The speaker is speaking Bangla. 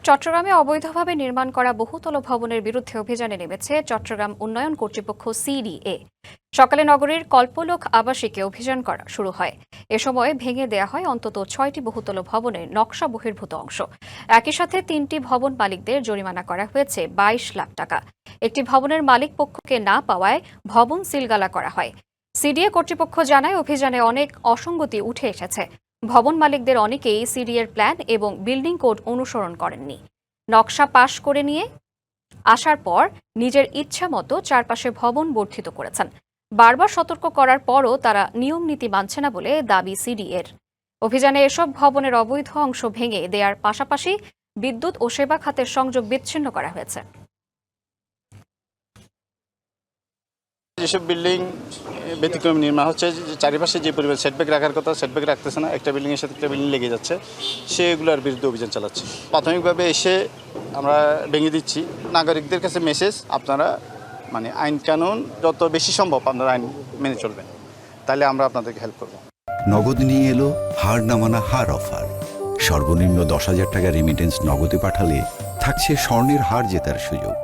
চট্টগ্রামে অবৈধভাবে নির্মাণ করা বহুতল ভবনের বিরুদ্ধে অভিযানে নেমেছে চট্টগ্রাম উন্নয়ন কর্তৃপক্ষ সিডিএ। সকালে নগরীর কল্পলোক আবাসিকে অভিযান করা শুরু হয়। এ সময় ভেঙে দেয়া হয় অন্তত 6টি বহুতল ভবনের নকশা বহির্ভূত অংশ। একই সাথে 3টি ভবন মালিকদের জরিমানা করা হয়েছে 22 লাখ টাকা। একটি ভবনের মালিক পক্ষকে না পাওয়ায় ভবন সিলগালা করা হয়। সিডিএ কর্তৃপক্ষ জানায় অভিযানে অনেক অসঙ্গতি উঠে এসেছে। ভবন মালিকদের অনেকেই সিডিএর প্ল্যান এবং বিল্ডিং কোড অনুসরণ করেননি। নকশা পাশ করে নিয়ে আসার পর নিজের ইচ্ছা মতো চারপাশে ভবন বর্ধিত করেছেন। বারবার সতর্ক করার পরও তারা নিয়ম নীতি মানছে না বলে দাবি সিডিএর। অভিযানে এসব ভবনের অবৈধ অংশ ভেঙে দেওয়ার পাশাপাশি বিদ্যুৎ ও সেবা খাতের সংযোগ বিচ্ছিন্ন করা হয়েছে। যেসব বিল্ডিং ব্যতিক্রম নির্মাণ হচ্ছে, চারিপাশে যে পরিমাণ সেটব্যাক রাখার কথা সেটব্যাক রাখতেছে না, একটা বিল্ডিংয়ের সাথে একটা বিল্ডিং লেগে যাচ্ছে, সেগুলোর বিরুদ্ধে অভিযান চালাচ্ছে। প্রাথমিকভাবে এসে আমরা ভেঙে দিচ্ছি। নাগরিকদের কাছে মেসেজ, আপনারা আইন কানুন যত বেশি সম্ভব আপনারা আইন মেনে চলবেন, তাহলে আমরা আপনাদেরকে হেল্প করব। নগদ নিয়ে এলো হার না মানা হার অফার। সর্বনিম্ন 10,000 টাকা রেমিটেন্স নগদে পাঠালে থাকছে স্বর্ণের হার জেতার সুযোগ।